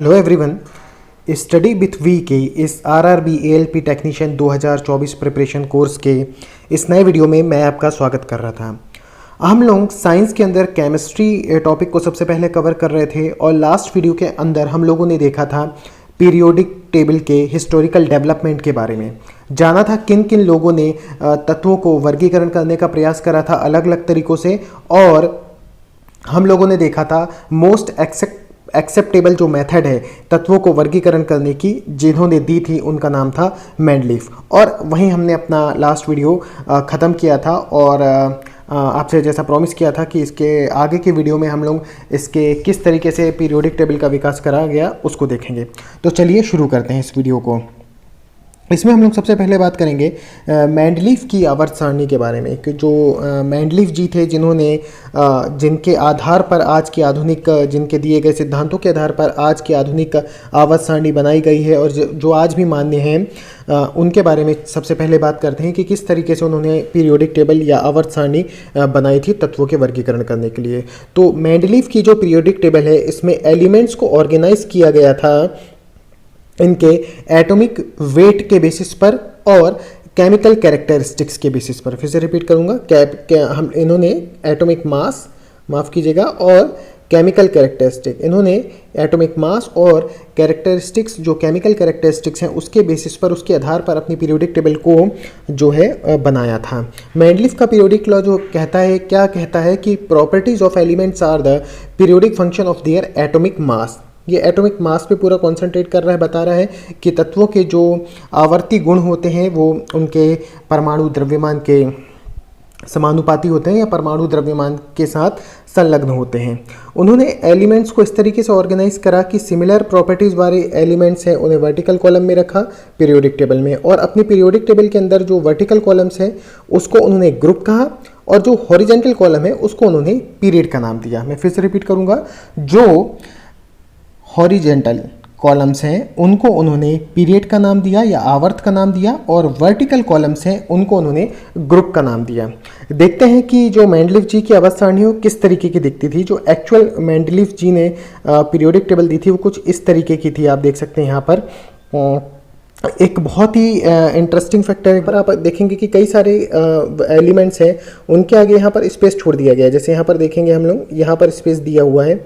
Hello everyone. Study with V K इस RRB ALP technician 2024 preparation course के इस नए वीडियो में मैं आपका स्वागत कर रहा था। हम लोग साइंस के अंदर केमिस्ट्री टॉपिक को सबसे पहले कवर कर रहे थे और लास्ट वीडियो के अंदर हम लोगों ने देखा था पीरियोडिक टेबल के हिस्टोरिकल डेवलपमेंट के बारे में। जाना था किन किन लोगों ने तत्वों को वर्गीकरण करने का प्रयास करा था अलग अलग तरीक़ों से, और हम लोगों ने देखा था मोस्ट एक्सेप्टेबल जो मेथड है तत्वों को वर्गीकरण करने की जिन्होंने दी थी उनका नाम था मेंडलीफ। और वहीं हमने अपना लास्ट वीडियो ख़त्म किया था और आपसे जैसा प्रॉमिस किया था कि इसके आगे के वीडियो में हम लोग इसके किस तरीके से पीरियोडिक टेबल का विकास करा गया उसको देखेंगे। तो चलिए शुरू करते हैं इस वीडियो को। इसमें हम लोग सबसे पहले बात करेंगे मेंडलीफ की आवर्त सारणी के बारे में कि जो मेंडलीफ जी थे जिन्होंने जिनके आधार पर आज की आधुनिक जिनके दिए गए सिद्धांतों के आधार पर आज की आधुनिक आवर्त सारणी बनाई गई है और जो आज भी मान्य हैं उनके बारे में सबसे पहले बात करते हैं कि किस तरीके से उन्होंने पीरियोडिक टेबल या आवर्त सारणी बनाई थी तत्वों के वर्गीकरण करने के लिए। तो मेंडलीफ की जो पीरियोडिक टेबल है इसमें एलिमेंट्स को ऑर्गेनाइज किया गया था इनके एटॉमिक वेट के बेसिस पर और केमिकल कैरेक्टरिस्टिक्स के बेसिस पर। फिर से रिपीट करूंगा, हम इन्होंने एटॉमिक मास, माफ़ कीजिएगा, और केमिकल कैरेक्टरिस्टिक, इन्होंने एटॉमिक मास और कैरेक्टरिस्टिक्स जो केमिकल कैरेक्टरिस्टिक्स हैं उसके बेसिस पर, उसके आधार पर अपनी पीरियोडिक टेबल को जो है बनाया था। मेंडलीफ का पीरियोडिक लॉ जो कहता है, क्या कहता है कि properties of elements are the periodic function of their atomic mass. ये एटॉमिक मास पे पूरा कॉन्सेंट्रेट कर रहा है, बता रहा है कि तत्वों के जो आवर्ती गुण होते हैं वो उनके परमाणु द्रव्यमान के समानुपाती होते हैं या परमाणु द्रव्यमान के साथ संलग्न होते हैं। उन्होंने एलिमेंट्स को इस तरीके से ऑर्गेनाइज करा कि सिमिलर प्रॉपर्टीज़ वाले एलिमेंट्स हैं उन्हें वर्टिकल कॉलम में रखा पीरियोडिक टेबल में, और अपनी पीरियोडिक टेबल के अंदर जो वर्टिकल कॉलम्स हैं उसको उन्होंने ग्रुप कहा और जो हॉरिजेंटल कॉलम है उसको उन्होंने पीरियड का नाम दिया। मैं फिर से रिपीट करूँगा, जो हॉरिजेंटल कॉलम्स हैं उनको उन्होंने पीरियड का नाम दिया या आवर्त का नाम दिया, और वर्टिकल कॉलम्स हैं उनको उन्होंने ग्रुप का नाम दिया। देखते हैं कि जो मेंडलीफ जी की आवर्त सारणी किस तरीके की दिखती थी। जो एक्चुअल मेंडलीफ जी ने पीरियोडिक टेबल दी थी वो कुछ इस तरीके की थी। आप देख सकते हैं यहाँ पर एक बहुत ही इंटरेस्टिंग फैक्टर है, पर आप देखेंगे कि कई सारे एलिमेंट्स हैं उनके आगे यहाँ पर स्पेस छोड़ दिया गया है। जैसे यहाँ पर देखेंगे हम लोग, यहाँ पर स्पेस दिया हुआ है,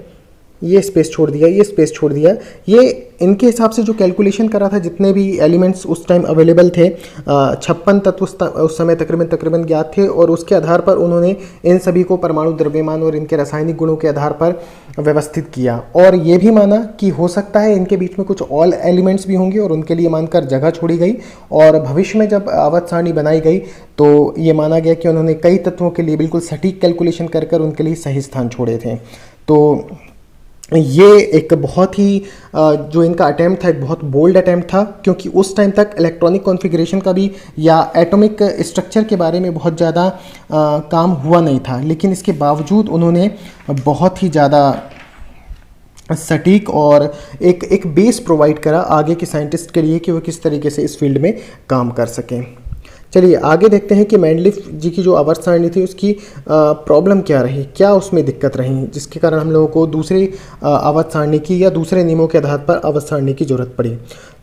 ये स्पेस छोड़ दिया, ये स्पेस छोड़ दिया। ये इनके हिसाब से जो कैलकुलेशन करा था, जितने भी एलिमेंट्स उस टाइम अवेलेबल थे 56 तत्व उस समय तकरीबन ज्ञात थे, और उसके आधार पर उन्होंने इन सभी को परमाणु द्रव्यमान और इनके रासायनिक गुणों के आधार पर व्यवस्थित किया, और ये भी माना कि हो सकता है इनके बीच में कुछ ऑल एलिमेंट्स भी होंगे, और उनके लिए मानकर जगह छोड़ी गई। और भविष्य में जब आवर्त सारणी बनाई गई तो ये माना गया कि उन्होंने कई तत्वों के लिए बिल्कुल सटीक कैलकुलेशन कर उनके लिए सही स्थान छोड़े थे। तो ये एक बहुत ही जो इनका अटैम्प्ट था एक बहुत बोल्ड अटैम्प्ट था, क्योंकि उस टाइम तक इलेक्ट्रॉनिक कॉन्फ़िगरेशन का भी या एटॉमिक स्ट्रक्चर के बारे में बहुत ज़्यादा काम हुआ नहीं था। लेकिन इसके बावजूद उन्होंने बहुत ही ज़्यादा सटीक और एक बेस प्रोवाइड करा आगे के साइंटिस्ट के लिए कि वो किस तरीके से इस फील्ड में काम कर सकें। चलिए आगे देखते हैं कि मेंडलीफ जी की जो आवर्त सारणी थी उसकी प्रॉब्लम क्या रही, क्या उसमें दिक्कत रही, जिसके कारण हम लोगों को दूसरी आवर्त सारणी की या दूसरे नियमों के आधार पर आवर्त सारणी की जरूरत पड़ी।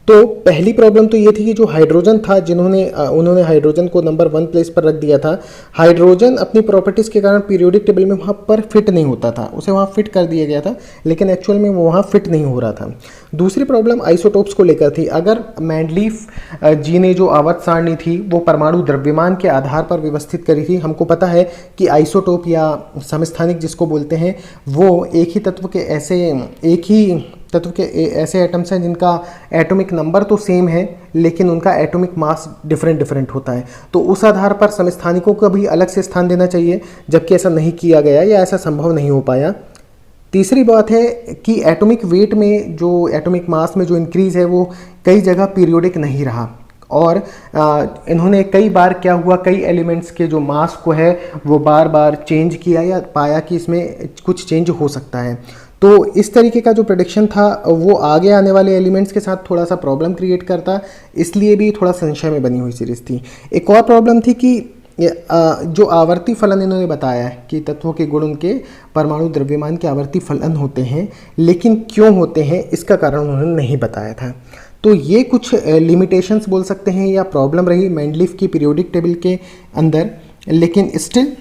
तो पहली प्रॉब्लम तो ये थी कि जो हाइड्रोजन था, उन्होंने हाइड्रोजन को नंबर 1 प्लेस पर रख दिया था। हाइड्रोजन अपनी प्रॉपर्टीज़ के कारण पीरियोडिक टेबल में वहाँ पर फिट नहीं होता था, उसे वहाँ फिट कर दिया गया था, लेकिन एक्चुअल में वो वहाँ फिट नहीं हो रहा था। दूसरी प्रॉब्लम आइसोटोप्स को लेकर थी। अगर मेंडलीफ जी ने जो आवर्त सारणी थी वो परमाणु द्रव्यमान के आधार पर व्यवस्थित करी थी। हमको पता है कि आइसोटोप या समस्थानिक जिसको बोलते हैं वो एक ही तत्व के ऐसे एटम्स हैं जिनका एटॉमिक नंबर तो सेम है लेकिन उनका एटॉमिक मास डिफरेंट होता है। तो उस आधार पर समस्थानिकों को भी अलग से स्थान देना चाहिए, जबकि ऐसा नहीं किया गया या ऐसा संभव नहीं हो पाया। तीसरी बात है कि एटॉमिक वेट में, जो एटॉमिक मास में जो इंक्रीज़ है वो कई जगह पीरियोडिक नहीं रहा, और इन्होंने कई बार क्या हुआ, कई एलिमेंट्स के जो मास को है वो बार बार चेंज किया या पाया कि इसमें कुछ चेंज हो सकता है। तो इस तरीके का जो प्रेडिक्शन था वो आगे आने वाले एलिमेंट्स के साथ थोड़ा सा प्रॉब्लम क्रिएट करता, इसलिए भी थोड़ा संशय में बनी हुई सीरीज़ थी। एक और प्रॉब्लम थी कि जो आवर्ती फलन इन्होंने बताया है कि तत्वों के गुण उनके परमाणु द्रव्यमान के आवर्ती फलन होते हैं, लेकिन क्यों होते हैं इसका कारण उन्होंने नहीं बताया था। तो ये कुछ लिमिटेशंस बोल सकते हैं या प्रॉब्लम रही मेंडलीफ की पीरियोडिक टेबल के अंदर, लेकिन स्टिल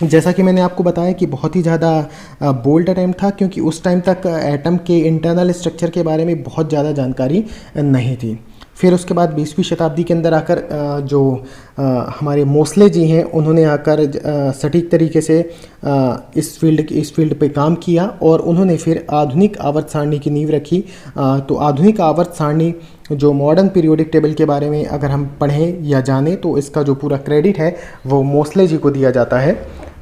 जैसा कि मैंने आपको बताया कि बहुत ही ज़्यादा बोल्ड अटैम्प्ट था, क्योंकि उस टाइम तक एटम के इंटरनल स्ट्रक्चर के बारे में बहुत ज़्यादा जानकारी नहीं थी। फिर उसके बाद 20वीं शताब्दी के अंदर आकर जो हमारे मोस्ले जी हैं उन्होंने आकर सटीक तरीके से इस फील्ड पे काम किया और उन्होंने फिर आधुनिक आवर्त सारणी की नींव रखी। तो आधुनिक आवर्त सारणी जो मॉडर्न पीरियोडिक टेबल के बारे में अगर हम पढ़ें या जानें तो इसका जो पूरा क्रेडिट है वो मोस्ले जी को दिया जाता है।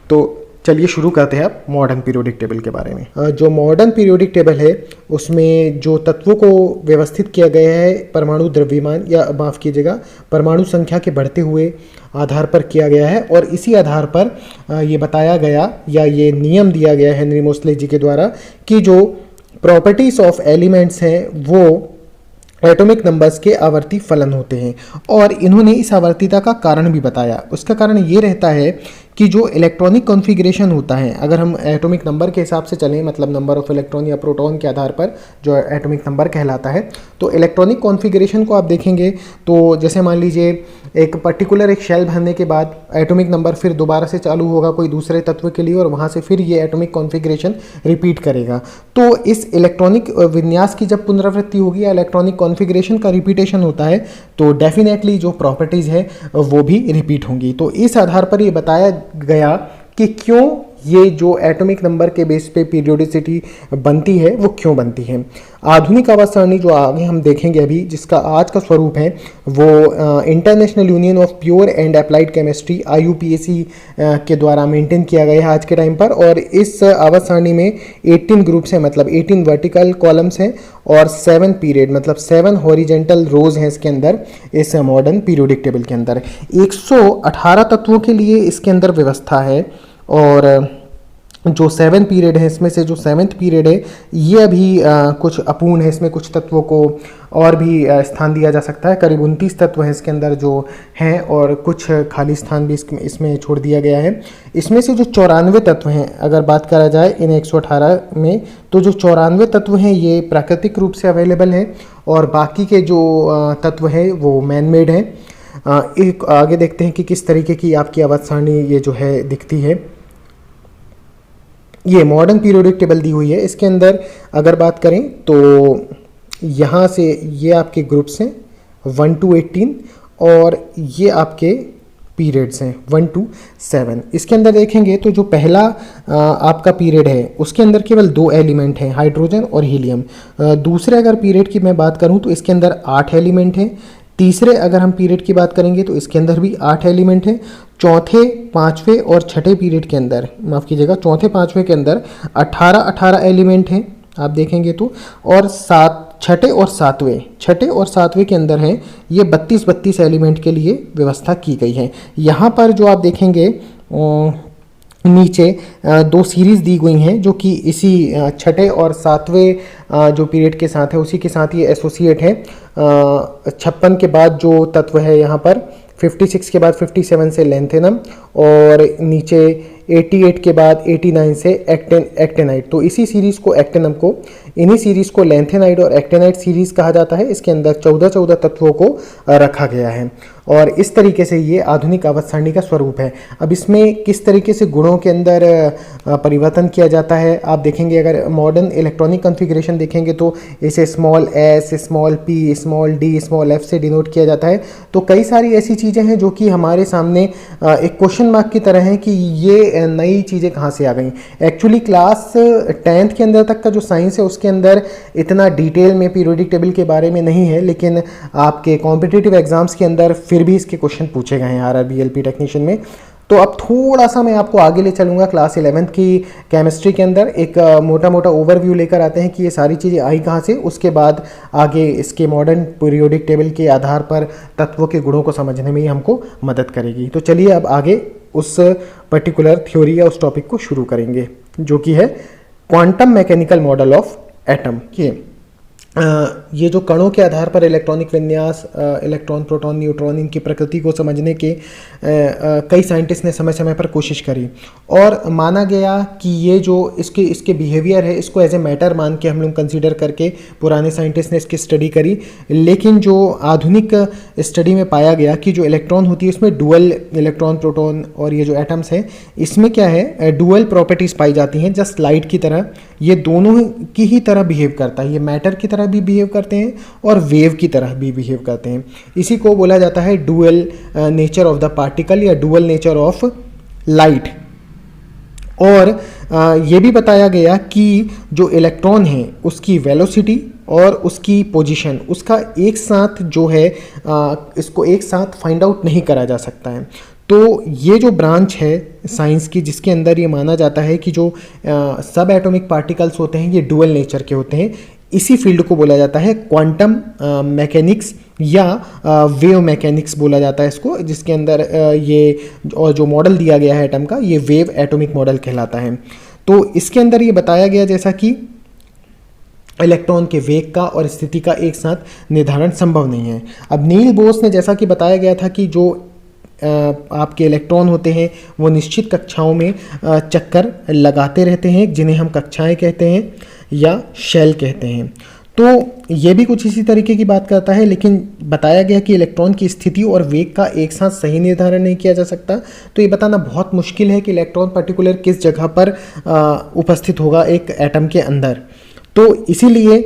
तो चलिए शुरू करते हैं अब मॉडर्न पीरियोडिक टेबल के बारे में। जो मॉडर्न पीरियोडिक टेबल है उसमें जो तत्वों को व्यवस्थित किया गया है परमाणु द्रव्यमान या माफ़ कीजिएगा परमाणु संख्या के बढ़ते हुए आधार पर किया गया है, और इसी आधार पर ये बताया गया या ये नियम दिया गया है हेनरी मोस्ले जी के द्वारा कि जो प्रॉपर्टीज़ ऑफ एलिमेंट्स हैं वो एटॉमिक नंबर्स के आवर्ती फलन होते हैं। और इन्होंने इस आवर्तीता का कारण भी बताया। उसका कारण ये रहता है कि जो इलेक्ट्रॉनिक कॉन्फ़िगरेशन होता है, अगर हम एटॉमिक नंबर के हिसाब से चलें, मतलब नंबर ऑफ इलेक्ट्रॉन या प्रोटॉन के आधार पर जो एटॉमिक नंबर कहलाता है, तो इलेक्ट्रॉनिक कॉन्फ़िगरेशन को आप देखेंगे तो जैसे मान लीजिए एक पर्टिकुलर एक शेल भरने के बाद एटॉमिक नंबर फिर दोबारा से चालू होगा कोई दूसरे तत्व के लिए और वहाँ से फिर ये एटॉमिक कॉन्फ़िगरेशन रिपीट करेगा। तो इस इलेक्ट्रॉनिक विन्यास की जब पुनरावृत्ति होगी या इलेक्ट्रॉनिक कॉन्फ़िगरेशन का रिपीटेशन होता है तो डेफिनेटली जो प्रॉपर्टीज़ है वो भी रिपीट होंगी। तो इस आधार पर ये बताया गया कि क्यों ये जो एटॉमिक नंबर के बेस पे पीरियोडिसिटी बनती है वो क्यों बनती है। आधुनिक आवर्त सारणी जो आगे हम देखेंगे अभी, जिसका आज का स्वरूप है वो international union of pure and applied chemistry IUPAC के द्वारा मेंटेन किया गया है आज के टाइम पर। और इस आवर्त सारणी में 18 ग्रुप्स हैं, मतलब 18 वर्टिकल कॉलम्स हैं और 7 पीरियड मतलब 7 हॉरिजेंटल रोज हैं इसके अंदर। इस मॉडर्न पीरियोडिक टेबल के अंदर 118 तत्वों के लिए इसके अंदर व्यवस्था है, और जो 7 पीरियड है इसमें से जो 7th पीरियड है ये अभी कुछ अपूर्ण है, इसमें कुछ तत्वों को और भी स्थान दिया जा सकता है। करीब 29 तत्व हैं इसके अंदर जो हैं और कुछ खाली स्थान भी इसमें छोड़ दिया गया है। इसमें से जो 94 तत्व हैं अगर बात करा जाए इन 118 में, तो जो 94 तत्व हैं ये प्राकृतिक रूप से अवेलेबल हैं और बाकी के जो तत्व हैं वो मैन मेड हैं। एक आगे देखते हैं कि किस तरीके की आपकी आवर्त सारणी ये जो है दिखती है। ये मॉडर्न पीरियोडिक टेबल दी हुई है। इसके अंदर अगर बात करें तो यहाँ से ये आपके ग्रुप्स हैं 1 to 18 और ये आपके पीरियड्स हैं 1 to 7। इसके अंदर देखेंगे तो जो पहला आपका पीरियड है उसके अंदर केवल 2 एलिमेंट हैं, हाइड्रोजन और हीलियम। दूसरे अगर पीरियड की मैं बात करूँ तो इसके अंदर 8 एलिमेंट हैं। तीसरे अगर हम पीरियड की बात करेंगे तो इसके अंदर भी 8 एलिमेंट हैं। चौथे, पाँचवें और छठे पीरियड के अंदर, माफ़ कीजिएगा, चौथे पाँचवें के अंदर 18 एलिमेंट हैं आप देखेंगे तो, और छठे और सातवें के अंदर हैं ये 32 एलिमेंट के लिए व्यवस्था की गई है। यहाँ पर जो आप देखेंगे नीचे 2 सीरीज़ दी गई हैं जो कि इसी छठे और सातवें जो पीरियड के साथ है उसी के साथ ये एसोसिएट है। 56 के बाद जो तत्व है यहाँ पर 56 के बाद 57 से लेंथेनम और नीचे 88 के बाद 89 से एक्टेनाइट। तो इसी सीरीज़ को एक्टेनम को, इन्हीं सीरीज़ को लेंथेनाइट और एक्टेनाइट सीरीज़ कहा जाता है। इसके अंदर 14 तत्वों को रखा गया है और इस तरीके से ये आधुनिक आवर्त सारणी का स्वरूप है। अब इसमें किस तरीके से गुणों के अंदर परिवर्तन किया जाता है आप देखेंगे। अगर मॉडर्न इलेक्ट्रॉनिक कॉन्फ़िगरेशन देखेंगे तो इसे small s, small p, small d, small f से डिनोट किया जाता है। तो कई सारी ऐसी चीज़ें हैं जो कि हमारे सामने एक क्वेश्चन मार्क की तरह है कि ये नई चीज़ें कहाँ से आ गई। एक्चुअली क्लास 10th के अंदर तक का जो साइंस है उसके अंदर इतना डिटेल में पीरियोडिक टेबल के बारे में नहीं है, लेकिन आपके कॉम्पिटिटिव एग्जाम्स के अंदर फिर भी इसके क्वेश्चन पूछे गए हैं RRB LP टेक्नीशियन में। तो अब थोड़ा सा मैं आपको आगे ले चलूँगा क्लास 11th की केमिस्ट्री के अंदर। एक मोटा मोटा ओवरव्यू लेकर आते हैं कि ये सारी चीज़ें आई कहाँ से, उसके बाद आगे इसके मॉडर्न पीरियोडिक टेबल के आधार पर तत्वों के गुणों को समझने में ही हमको मदद करेगी। तो चलिए अब आगे उस पर्टिकुलर थ्योरी या उस टॉपिक को शुरू करेंगे जो कि है quantum mechanical model of atom. ये ये जो कणों के आधार पर इलेक्ट्रॉनिक विन्यास, इलेक्ट्रॉन, प्रोटॉन, न्यूट्रॉन, इनकी प्रकृति को समझने के कई साइंटिस्ट ने समय समय पर कोशिश करी और माना गया कि ये जो इसके बिहेवियर है इसको एज ए मैटर मान के हम लोग कंसीडर करके पुराने साइंटिस्ट ने इसकी स्टडी करी। लेकिन जो आधुनिक स्टडी में पाया गया कि जो इलेक्ट्रॉन होती है उसमें डुअल इलेक्ट्रॉन, प्रोटॉन और ये जो एटम्स है इसमें क्या है, डुअल प्रॉपर्टीज़ पाई जाती हैं। जस्ट लाइट की तरह ये दोनों की ही तरह बिहेव करता है, ये मैटर की तरह भी बिहेव करते हैं और वेव की तरह भी बिहेव करते हैं। इसी को बोला जाता है dual nature of the particle या डुअल नेचर ऑफ लाइट। और ये भी बताया गया कि जो इलेक्ट्रॉन है उसकी वेलोसिटी और उसकी पोजीशन उसका एक साथ जो है इसको एक साथ फाइंड आउट नहीं करा जा सकता है। तो ये जो ब्रांच है साइंस की जिसके अंदर ये माना जाता है कि जो सब एटॉमिक पार्टिकल्स होते हैं ये डुअल नेचर के होते हैं, इसी फील्ड को बोला जाता है क्वांटम मैकेनिक्स या वेव मैकेनिक्स बोला जाता है इसको, जिसके अंदर ये और जो मॉडल दिया गया है एटम का ये वेव एटॉमिक मॉडल कहलाता है। तो इसके अंदर ये बताया गया जैसा कि इलेक्ट्रॉन के वेग का और स्थिति का एक साथ निर्धारण संभव नहीं है। अब नील बोस ने जैसा कि बताया गया था कि जो आपके इलेक्ट्रॉन होते हैं वो निश्चित कक्षाओं में चक्कर लगाते रहते हैं जिन्हें हम कक्षाएं कहते हैं या शेल कहते हैं। तो ये भी कुछ इसी तरीके की बात करता है, लेकिन बताया गया कि इलेक्ट्रॉन की स्थिति और वेग का एक साथ सही निर्धारण नहीं किया जा सकता। तो ये बताना बहुत मुश्किल है कि इलेक्ट्रॉन पर्टिकुलर किस जगह पर उपस्थित होगा एक एटम के अंदर। तो इसीलिए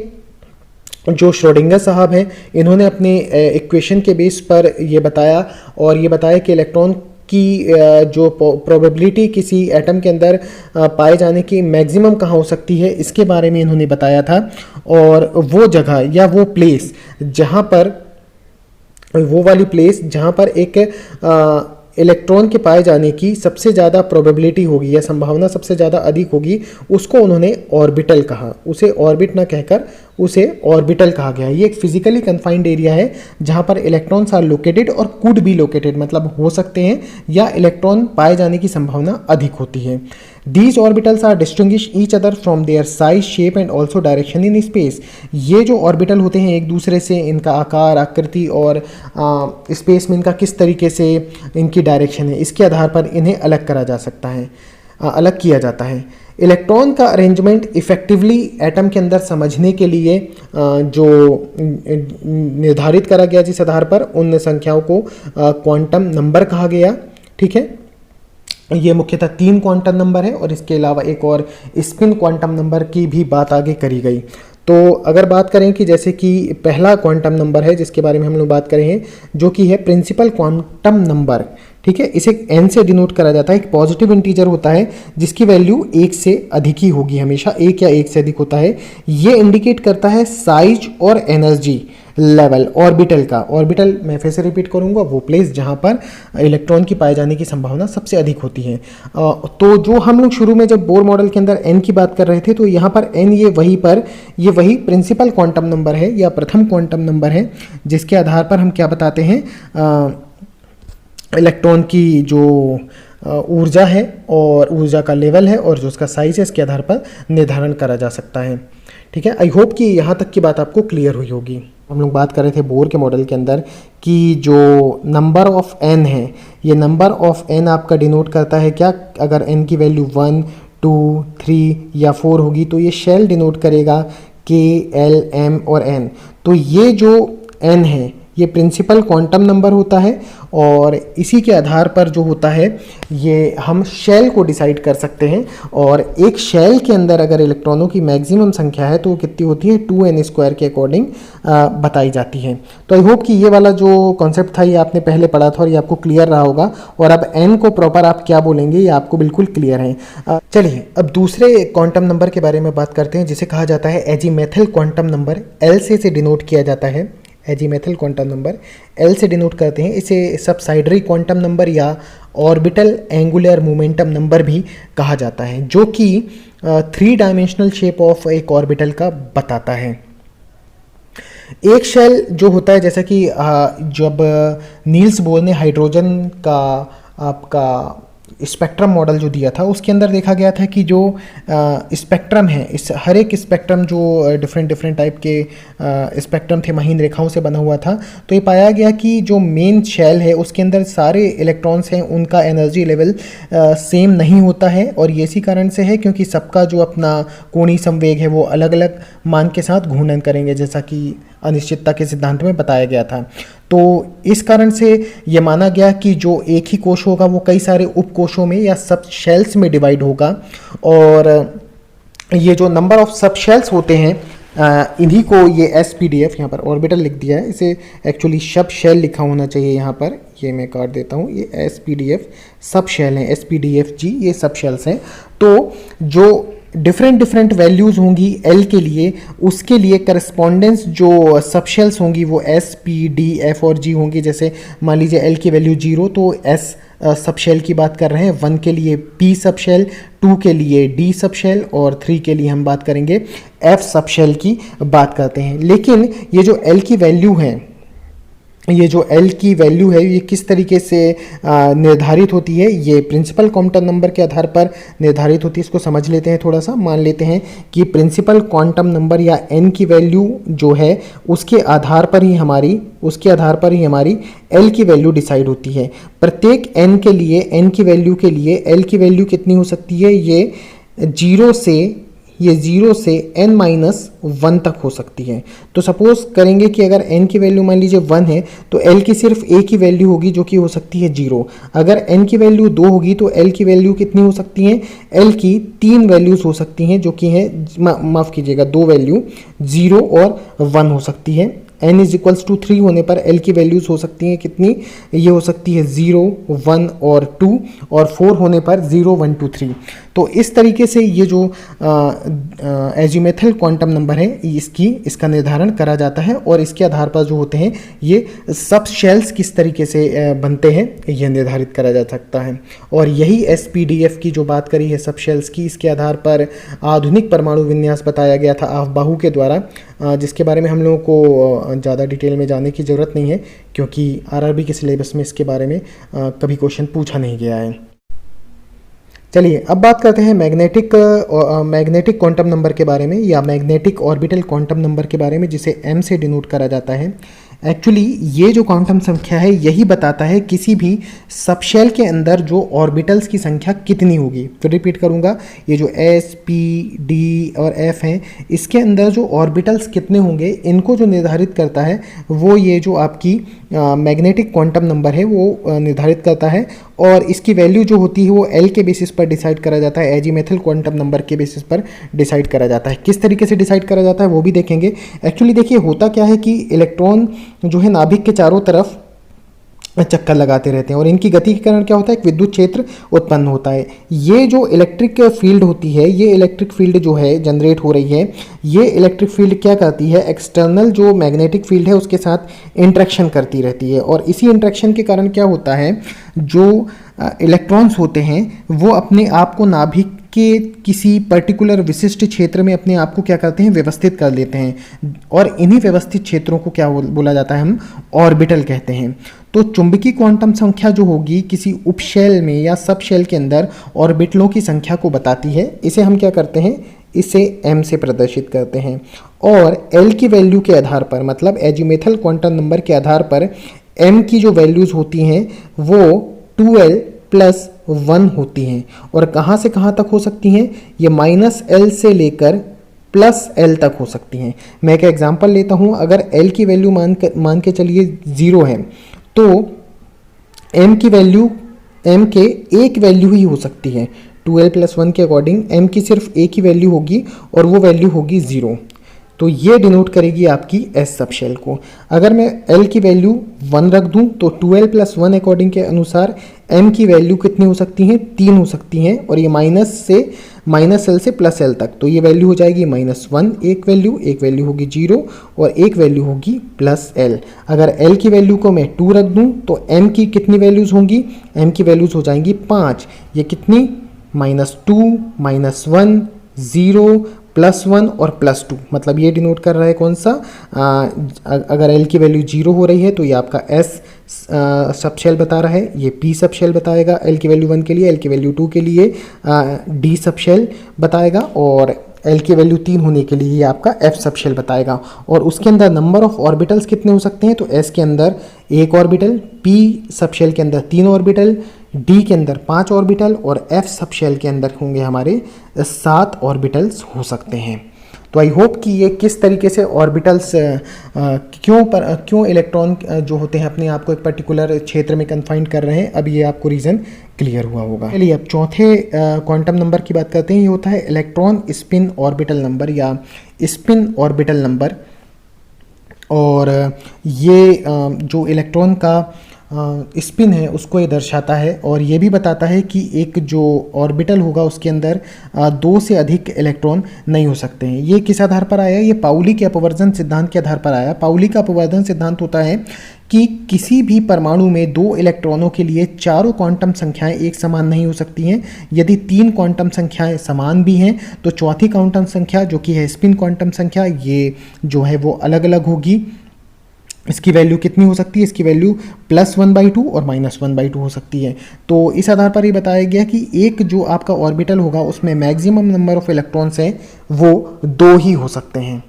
जो श्रोडिंगर साहब हैं इन्होंने अपने इक्वेशन के बेस पर ये बताया और ये बताया कि इलेक्ट्रॉन की जो प्रोबेबिलिटी किसी एटम के अंदर पाए जाने की मैक्सिमम कहाँ हो सकती है इसके बारे में इन्होंने बताया था। और वो जगह या वो प्लेस जहाँ पर वो वाली प्लेस जहाँ पर एक इलेक्ट्रॉन के पाए जाने की सबसे ज़्यादा प्रोबेबिलिटी होगी या संभावना सबसे ज़्यादा अधिक होगी उसको उन्होंने ऑर्बिटल कहा। उसे ऑर्बिट ना कहकर उसे ऑर्बिटल कहा गया। ये एक फिजिकली कन्फाइंड एरिया है जहाँ पर इलेक्ट्रॉन्स आर लोकेटेड और कुड बी लोकेटेड, मतलब हो सकते हैं या इलेक्ट्रॉन पाए जाने की संभावना अधिक होती है। These orbitals are distinguish each other from their size, shape and also direction in space। ये जो ऑर्बिटल होते हैं एक दूसरे से इनका आकार, आकृति और स्पेस में इनका किस तरीके से इनकी डायरेक्शन है इसके आधार पर इन्हें अलग करा जा सकता है, अलग किया जाता है। इलेक्ट्रॉन का अरेंजमेंट इफेक्टिवली एटम के अंदर समझने के लिए जो निर्धारित करा गया जिस आधार पर उन संख्याओं को क्वांटम नंबर कहा गया। ठीक है, ये मुख्यतः 3 क्वांटम नंबर है और इसके अलावा एक और स्पिन क्वांटम नंबर की भी बात आगे करी गई। तो अगर बात करें कि जैसे कि पहला क्वांटम नंबर है जिसके बारे में हम लोग बात कर रहे हैं जो कि है प्रिंसिपल क्वांटम नंबर। ठीक है, इसे n से डिनोट करा जाता है। एक पॉजिटिव इंटीजर होता है जिसकी वैल्यू 1 से अधिक ही होगी, हमेशा 1 या 1 से अधिक होता है। ये इंडिकेट करता है साइज और एनर्जी लेवल ऑर्बिटल का। ऑर्बिटल मैं फिर से रिपीट करूंगा, वो प्लेस जहां पर इलेक्ट्रॉन की पाए जाने की संभावना सबसे अधिक होती है। तो जो हम लोग शुरू में जब बोर मॉडल के अंदर n की बात कर रहे थे तो यहाँ पर n ये वही प्रिंसिपल क्वांटम नंबर है या प्रथम क्वांटम नंबर है जिसके आधार पर हम क्या बताते हैं, इलेक्ट्रॉन की जो ऊर्जा है और ऊर्जा का लेवल है और जो उसका साइज है इसके आधार पर निर्धारण करा जा सकता है। ठीक है, आई होप कि यहाँ तक की बात आपको क्लियर हुई होगी। हम लोग बात कर रहे थे बोर के मॉडल के अंदर कि जो नंबर ऑफ n है ये नंबर ऑफ n आपका डिनोट करता है क्या, अगर n की वैल्यू 1, 2, 3 या 4 होगी तो ये शेल डिनोट करेगा k, l, m और n। तो ये जो n है ये प्रिंसिपल क्वांटम नंबर होता है और इसी के आधार पर जो होता है ये हम शेल को डिसाइड कर सकते हैं। और एक शेल के अंदर अगर इलेक्ट्रॉनों की मैक्सिमम संख्या है तो वो कितनी होती है, 2n² के अकॉर्डिंग बताई जाती है। तो आई होप कि ये वाला जो कॉन्सेप्ट था ये आपने पहले पढ़ा था और ये आपको क्लियर रहा होगा। और अब n को प्रॉपर आप क्या बोलेंगे ये आपको बिल्कुल क्लियर है। चलिए अब दूसरे क्वांटम नंबर के बारे में बात करते हैं जिसे कहा जाता है एजीमेथल क्वांटम नंबर। L से डिनोट किया जाता है। एजीमेथल क्वांटम नंबर L से डिनोट करते हैं। इसे सबसाइडरी क्वांटम नंबर या ऑर्बिटल एंगुलर मोमेंटम नंबर भी कहा जाता है जो कि 3 डायमेंशनल शेप ऑफ एक ऑर्बिटल का बताता है। एक शेल जो होता है जैसा कि जब नील्स बोर ने हाइड्रोजन का आपका स्पेक्ट्रम मॉडल जो दिया था उसके अंदर देखा गया था कि जो स्पेक्ट्रम है, इस हर एक स्पेक्ट्रम जो डिफरेंट डिफरेंट टाइप के स्पेक्ट्रम थे महीन रेखाओं से बना हुआ था, तो ये पाया गया कि जो मेन शेल है उसके अंदर सारे इलेक्ट्रॉन्स हैं उनका एनर्जी लेवल सेम नहीं होता है। और ये इसी कारण से है क्योंकि सबका जो अपना कोणीय संवेग है वो अलग अलग मान के साथ घूर्णन करेंगे, जैसा कि अनिश्चितता के सिद्धांत में बताया गया था। तो इस कारण से ये माना गया कि जो एक ही कोश होगा वो कई सारे उपकोशों में या सब शेल्स में डिवाइड होगा, और ये जो नंबर ऑफ सब शेल्स होते हैं इन्हीं को ये SPDF, यहाँ पर ऑर्बिटल लिख दिया है, इसे एक्चुअली सब शेल लिखा होना चाहिए यहाँ पर, ये मैं काट देता हूँ, ये SPDF सब शेल हैं, SPDFG ये सब शेल्स हैं। तो जो डिफरेंट डिफरेंट वैल्यूज़ होंगी L के लिए, उसके लिए करस्पॉन्डेंस जो सब शेल्स होंगी वो S, P, D, F और G होंगी। जैसे मान लीजिए L की वैल्यू 0 तो S सब शेल की बात कर रहे हैं, 1 के लिए P सब शेल, 2 के लिए D सब शेल और 3 के लिए हम बात करेंगे F सब शेल की बात करते हैं। लेकिन ये जो L की वैल्यू है, ये जो L की वैल्यू है ये किस तरीके से निर्धारित होती है, ये प्रिंसिपल क्वांटम नंबर के आधार पर निर्धारित होती है। इसको समझ लेते हैं थोड़ा सा। मान लेते हैं कि प्रिंसिपल क्वांटम नंबर या n की वैल्यू जो है उसके आधार पर ही हमारी L की वैल्यू डिसाइड होती है। प्रत्येक n के लिए, n की वैल्यू के लिए L की वैल्यू कितनी हो सकती है, ये 0 से n-1 तक हो सकती है। तो सपोज करेंगे कि अगर n की वैल्यू मान लीजिए 1 है तो L की सिर्फ एक ही वैल्यू होगी जो कि हो सकती है 0। अगर n की वैल्यू 2 होगी तो L की वैल्यू कितनी हो सकती है, L की 3 वैल्यूज़ हो सकती हैं जो कि है, माफ़ कीजिएगा, 2 वैल्यू 0 और 1 हो सकती है। n इज 3 होने पर L की वैल्यूज़ हो सकती हैं कितनी, ये हो सकती है 0, 1 और 2, और 4 होने पर 0, 1, 2, 3। तो इस तरीके से ये जो एजीमेथल क्वांटम नंबर है इसका निर्धारण करा जाता है, और इसके आधार पर जो होते हैं ये सब शेल्स किस तरीके से बनते हैं ये निर्धारित करा जा सकता है। और यही SPDF की जो बात करी है सब शेल्स की, इसके आधार पर आधुनिक परमाणु विन्यास बताया गया था अफबाहु के द्वारा, जिसके बारे में हम लोगों को ज़्यादा डिटेल में जाने की ज़रूरत नहीं है क्योंकि RRB के सिलेबस में इसके बारे में कभी क्वेश्चन पूछा नहीं गया है। चलिए अब बात करते हैं मैग्नेटिक क्वांटम नंबर के बारे में, या मैग्नेटिक ऑर्बिटल क्वांटम नंबर के बारे में, जिसे M से डिनोट करा जाता है। एक्चुअली ये जो क्वांटम संख्या है यही बताता है किसी भी सबशेल के अंदर जो ऑर्बिटल्स की संख्या कितनी होगी। फिर रिपीट करूँगा, ये जो S, P, D और F हैं इसके अंदर जो ऑर्बिटल्स कितने होंगे इनको जो निर्धारित करता है वो ये जो आपकी मैग्नेटिक क्वांटम नंबर है वो निर्धारित करता है, और इसकी वैल्यू जो होती है वो L के बेसिस पर डिसाइड करा जाता है, एजीमेथल क्वांटम नंबर के बेसिस पर डिसाइड करा जाता है। किस तरीके से डिसाइड करा जाता है वो भी देखेंगे। एक्चुअली देखिए होता क्या है कि इलेक्ट्रॉन जो है नाभिक के चारों तरफ चक्कर लगाते रहते हैं, और इनकी गति के कारण क्या होता है, एक विद्युत क्षेत्र उत्पन्न होता है। ये जो इलेक्ट्रिक फील्ड होती है, ये इलेक्ट्रिक फील्ड जो है जनरेट हो रही है, ये इलेक्ट्रिक फील्ड क्या करती है, एक्सटर्नल जो मैग्नेटिक फील्ड है उसके साथ इंटरेक्शन करती रहती है, और इसी इंटरेक्शन के कारण क्या होता है, जो इलेक्ट्रॉन्स होते हैं वो अपने आप को नाभिक के किसी पर्टिकुलर विशिष्ट क्षेत्र में अपने आप को क्या करते हैं, व्यवस्थित कर लेते हैं, और इन्हीं व्यवस्थित क्षेत्रों को क्या बोला जाता है, हम ऑर्बिटल कहते हैं। तो चुंबकीय क्वांटम संख्या जो होगी किसी उपशेल में या सब शेल के अंदर ऑर्बिटलों की संख्या को बताती है। इसे हम क्या करते हैं, इसे M से प्रदर्शित करते हैं, और L की वैल्यू के आधार पर, मतलब एजीमेथल क्वांटम नंबर के आधार पर M की जो वैल्यूज़ होती हैं वो 2L + 1 होती हैं, और कहाँ से कहाँ तक हो सकती हैं, ये -L से लेकर +L तक हो सकती हैं। मैं एक एग्जांपल लेता हूँ, अगर L की वैल्यू मान के चलिए 0 है तो M की वैल्यू, M के एक वैल्यू ही हो सकती है, 2L + 1 के अकॉर्डिंग M की सिर्फ एक ही वैल्यू होगी और वो वैल्यू होगी 0। तो ये डिनोट करेगी आपकी S सब शेल को। अगर मैं L की वैल्यू 1 रख दूं तो 2L + 1 अकॉर्डिंग के अनुसार M की वैल्यू कितनी हो सकती हैं, 3 हो सकती हैं, और ये -L से +L तक, तो ये वैल्यू हो जाएगी -1 एक वैल्यू होगी 0 और एक वैल्यू होगी +L। अगर L की वैल्यू को मैं 2 रख दूं तो M की कितनी वैल्यूज़ होंगी, M की वैल्यूज़ हो जाएंगी 5। ये कितनी, -2, -1, 0, +1 और +2, मतलब ये डिनोट कर रहा है कौन सा, अगर L की वैल्यू 0 हो रही है तो ये आपका S सब शेल बता रहा है, ये P सब शेल बताएगा L की वैल्यू 1 के लिए, L की वैल्यू 2 के लिए D सब शेल बताएगा, और L की वैल्यू 3 होने के लिए ये आपका F सब शेल बताएगा। और उसके अंदर नंबर ऑफ ऑर्बिटल्स कितने हो सकते हैं, तो S के अंदर 1 ऑर्बिटल, P सब शेल के अंदर 3 ऑर्बिटल, D के अंदर 5 ऑर्बिटल, और F सब शेल के अंदर होंगे हमारे 7 ऑर्बिटल्स हो सकते हैं। तो आई होप कि ये किस तरीके से ऑर्बिटल्स क्यों इलेक्ट्रॉन जो होते हैं अपने आप को एक पर्टिकुलर क्षेत्र में कन्फाइंड कर रहे हैं, अब ये आपको रीज़न क्लियर हुआ होगा। चलिए अब चौथे क्वांटम नंबर की बात करते हैं। ये होता है इलेक्ट्रॉन स्पिन ऑर्बिटल नंबर या स्पिन ऑर्बिटल नंबर। और ये जो इलेक्ट्रॉन का स्पिन है उसको ये दर्शाता है, और ये भी बताता है कि एक जो ऑर्बिटल होगा उसके अंदर 2 से अधिक इलेक्ट्रॉन नहीं हो सकते हैं। ये किस आधार पर आया, ये पाउली के अपवर्जन सिद्धांत के आधार पर आया। पाउली का अपवर्जन सिद्धांत होता है कि किसी भी परमाणु में 2 इलेक्ट्रॉनों के लिए चारों क्वांटम संख्याएं एक समान नहीं हो सकती हैं। यदि 3 क्वांटम संख्याएं समान भी हैं तो चौथी क्वांटम संख्या जो कि है स्पिन क्वांटम संख्या, ये जो है वो अलग अलग होगी। इसकी वैल्यू कितनी हो सकती है, इसकी वैल्यू +1/2 और -1/2 हो सकती है। तो इस आधार पर ये बताया गया कि एक जो आपका ऑर्बिटल होगा उसमें मैक्सिमम नंबर ऑफ इलेक्ट्रॉन्स हैं वो 2 ही हो सकते हैं,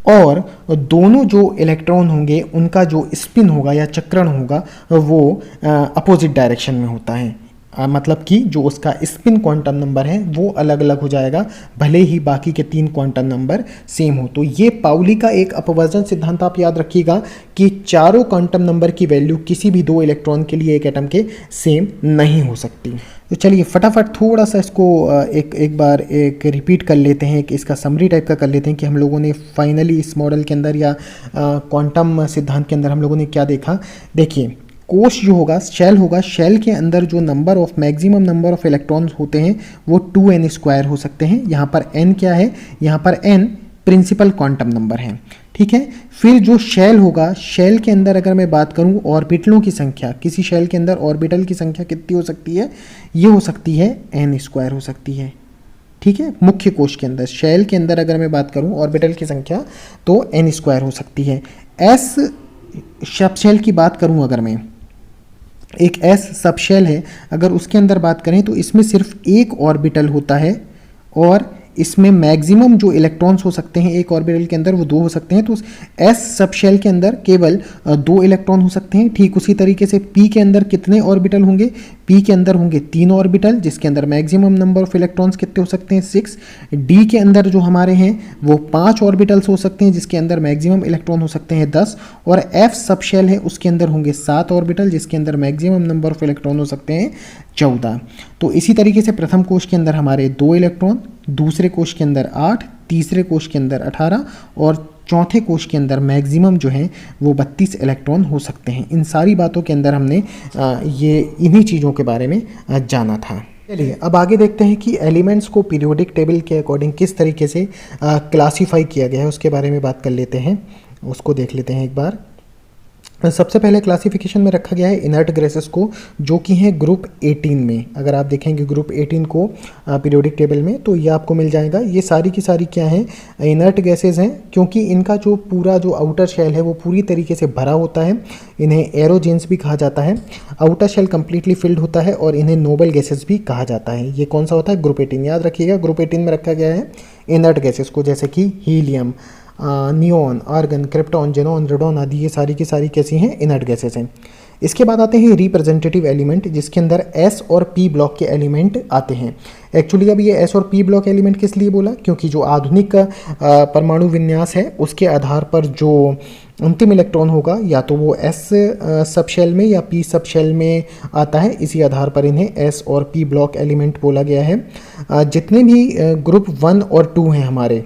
और दोनों जो इलेक्ट्रॉन होंगे उनका जो स्पिन होगा या चक्रण होगा वो अपोजिट डायरेक्शन में होता है। मतलब कि जो उसका स्पिन क्वांटम नंबर है वो अलग अलग हो जाएगा, भले ही बाकी के 3 क्वांटम नंबर सेम हो। तो ये पाउली का एक अपवर्जन सिद्धांत आप याद रखिएगा कि चारों क्वांटम नंबर की वैल्यू किसी भी 2 इलेक्ट्रॉन के लिए एक एटम के सेम नहीं हो सकती। तो चलिए फटाफट थोड़ा सा इसको एक बार रिपीट कर लेते हैं, कि इसका समरी टाइप का कर लेते हैं कि हम लोगों ने फाइनली इस मॉडल के अंदर या क्वांटम सिद्धांत के अंदर हम लोगों ने क्या देखा। देखिए कोश जो होगा, शेल होगा, शेल के अंदर जो number of maximum number of electrons होते हैं वो 2n² हो सकते हैं। यहाँ पर n क्या है, यहाँ पर n प्रिंसिपल क्वांटम नंबर है, ठीक है। फिर जो शेल होगा, शेल के अंदर अगर मैं बात करूँ ऑर्बिटलों की संख्या, किसी शेल के अंदर ऑर्बिटल की संख्या कितनी हो सकती है, ये हो सकती है n² हो सकती है, ठीक है। मुख्य कोश के अंदर, शेल के अंदर अगर मैं बात करूँ ऑर्बिटल की संख्या तो n² हो सकती है। s सब शेल की बात करूँ, अगर मैं एक S सब शेल है, अगर उसके अंदर बात करें तो इसमें सिर्फ एक ऑर्बिटल होता है, और इसमें मैक्सिमम जो इलेक्ट्रॉन्स हो सकते हैं एक ऑर्बिटल के अंदर वो 2 हो सकते हैं। तो S सब शेल के अंदर केवल 2 इलेक्ट्रॉन हो सकते हैं। ठीक उसी तरीके से P के अंदर कितने ऑर्बिटल होंगे, P के अंदर होंगे 3 ऑर्बिटल, जिसके अंदर मैक्सिमम नंबर ऑफ इलेक्ट्रॉन्स कितने हो सकते हैं 6। D के अंदर जो हमारे हैं वो 5 ऑर्बिटल्स हो सकते हैं, जिसके अंदर मैक्सिमम इलेक्ट्रॉन हो सकते हैं 10। और F सब शेल है उसके अंदर होंगे 7 ऑर्बिटल, जिसके अंदर मैक्सिमम नंबर ऑफ इलेक्ट्रॉन हो सकते हैं 14। तो इसी तरीके से प्रथम कोश के अंदर हमारे 2 इलेक्ट्रॉन, दूसरे कोश के अंदर 8, तीसरे कोश के अंदर 18, और चौथे कोश के अंदर मैक्सिमम जो है वो 32 इलेक्ट्रॉन हो सकते हैं। इन सारी बातों के अंदर हमने ये इन्हीं चीज़ों के बारे में जाना था। चलिए अब आगे देखते हैं कि एलिमेंट्स को पीरियोडिक टेबल के अकॉर्डिंग किस तरीके से क्लासीफाई किया गया है, उसके बारे में बात कर लेते हैं, उसको देख लेते हैं एक बार। सबसे पहले क्लासिफिकेशन में रखा गया है इनर्ट गैसेस को, जो कि हैं ग्रुप 18 में। अगर आप देखेंगे ग्रुप 18 को पीरियोडिक टेबल में तो ये आपको मिल जाएगा। ये सारी की सारी क्या हैं, इनर्ट गैसेस हैं, क्योंकि इनका जो पूरा जो आउटर शेल है वो पूरी तरीके से भरा होता है। इन्हें एरोजेंस भी कहा जाता है। आउटर शेल कम्प्लीटली फिल्ड होता है और इन्हें नोबल गैसेस भी कहा जाता है। ये कौन सा होता है, ग्रुप 18। याद रखिएगा ग्रुप 18 में रखा गया है इनर्ट गैसेस को, जैसे कि helium, neon, argon, krypton, xenon, radon आदि, ये सारी की सारी कैसी हैं, इनर्ट गैसेस हैं। इसके बाद आते हैं रिप्रेजेंटेटिव एलिमेंट, जिसके अंदर S और P ब्लॉक के एलिमेंट आते हैं। एक्चुअली अब ये S और P ब्लॉक एलिमेंट किस लिए बोला, क्योंकि जो आधुनिक परमाणु विन्यास है उसके आधार पर जो अंतिम इलेक्ट्रॉन होगा या तो वो S सब शेल में या P सब शेल में आता है, इसी आधार पर इन्हें S और P ब्लॉक एलिमेंट बोला गया है। जितने भी ग्रुप 1 और 2 हैं हमारे,